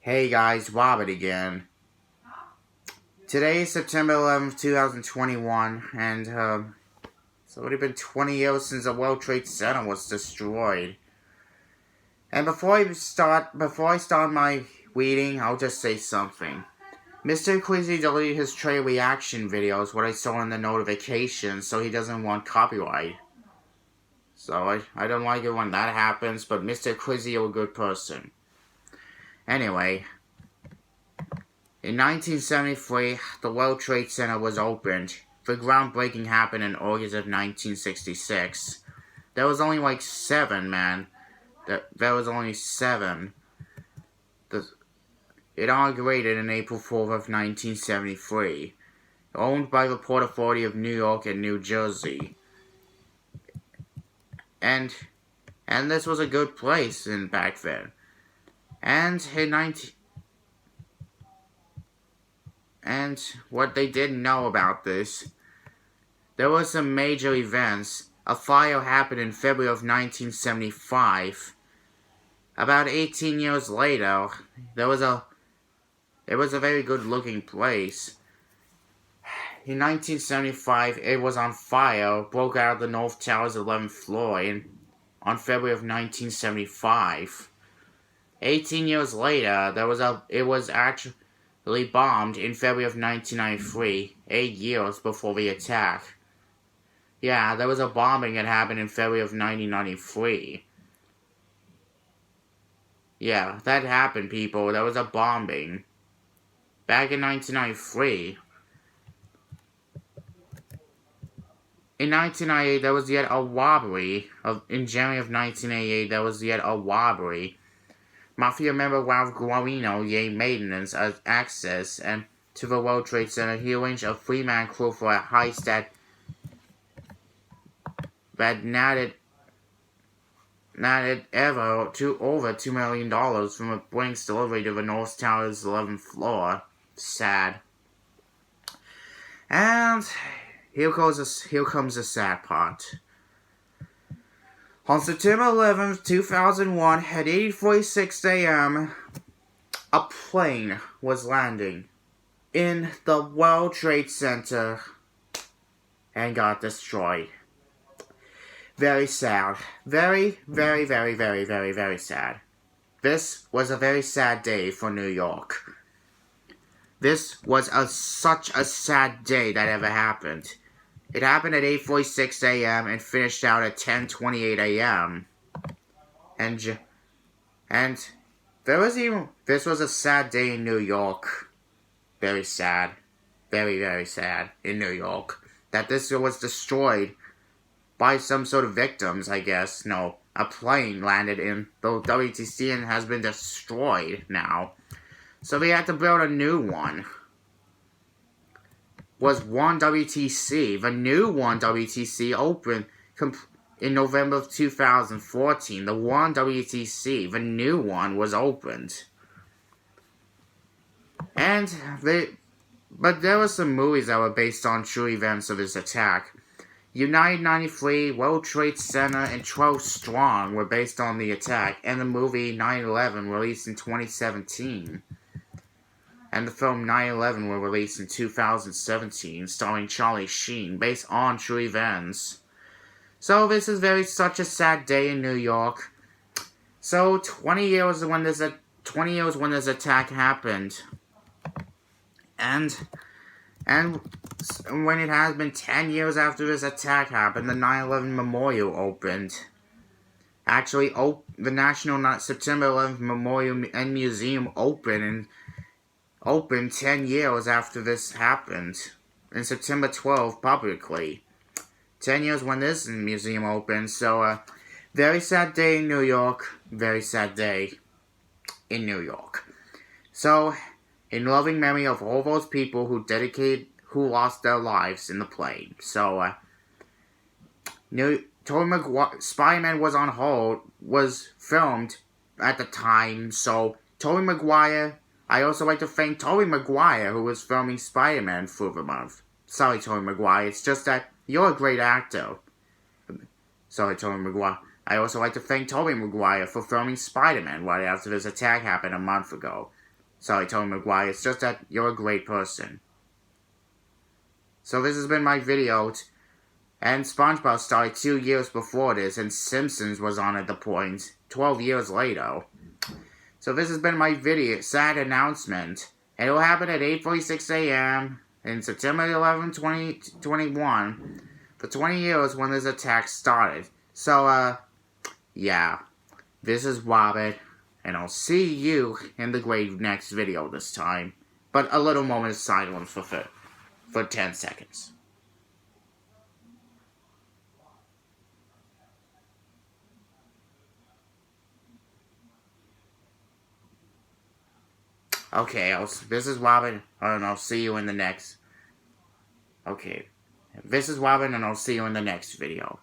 Hey guys, Robert again. Today is September 11th, 2021, and it's already been 20 years since the World Trade Center was destroyed. And before I start my reading, I'll just say something. Mr. Quizzy deleted his trade reaction videos, what I saw in the notifications, so he doesn't want copyright. So I don't like it when that happens, but Mr. Quizzy, you're a good person. Anyway, in 1973, the World Trade Center was opened. The groundbreaking happened in August of 1966. There was only like 7, man. There was only 7. It inaugurated in April 4th of 1973. Owned by the Port Authority of New York and New Jersey. And this was a good place back then. And what they didn't know about this, there were some major events. A fire happened in February of 1975. About 18 years later, it was a very good looking place. In 1975, it was on fire, broke out of the North Tower's 11th floor on February of 1975. 18 years later, it was actually bombed in February of 1993, 8 years before the attack. Yeah, there was a bombing that happened in February of 1993. Yeah, that happened, people. There was a bombing. Back in 1993. In 1998, there was yet a robbery. In January of 1988, there was yet a robbery. Mafia member Ralph Guarino gained maintenance access to the World Trade Center. He arranged a 3-man crew for a heist that netted over $2 million from a Brinks delivery to the North Tower's 11th floor. Sad. And here comes the sad part. On September 11th, 2001, at 8:46 a.m., a plane was landing in the World Trade Center and got destroyed. Very sad. Very, very, very, very, very, very sad. This was a very sad day for New York. This was such a sad day that ever happened. It happened at 8:46 a.m. and finished out at 10:28 a.m. And this was a sad day in New York. Very sad. Very, very sad in New York. That this was destroyed by some sort of victims, I guess. No, a plane landed in the WTC and has been destroyed now. So they had to build a new one. Was One WTC. The new One WTC opened in November of 2014. The One WTC, the new one, was opened. But there were some movies that were based on true events of this attack. United 93, World Trade Center, and 12 Strong were based on the attack, and the movie 9/11 released in 2017. And the film 9/11 were released in 2017, starring Charlie Sheen, based on true events. So this is such a sad day in New York. So 20 years when this attack happened, and when it has been 10 years after this attack happened, the 9/11 Memorial opened. Actually, the National September 11th Memorial and Museum opened 10 years after this happened, in September 12th, publicly. 10 years when this museum opened, so very sad day in New York, very sad day in New York. So, in loving memory of all those people who lost their lives in the plane. So, Tobey Maguire, Spider-Man was filmed at the time, so Tobey Maguire, I also like to thank Tobey Maguire, who was filming Spider-Man through the month. Sorry, Tobey Maguire, it's just that you're a great actor. Sorry, Tobey Maguire. I also like to thank Tobey Maguire for filming Spider-Man right after this attack happened a month ago. Sorry, Tobey Maguire. It's just that you're a great person. So this has been my video. And SpongeBob started 2 years before this, and Simpsons was on at the point 12 years later. So this has been my video, sad announcement. And it will happen at 8:46 a.m. in September 11, 2021. For 20 years when this attack started. So, yeah. This is Robert. And I'll see you in the great next video this time. But a little moment of silence for 10 seconds. Okay, this is Robin, and I'll see you in the next... Okay, this is Robin, and I'll see you in the next video.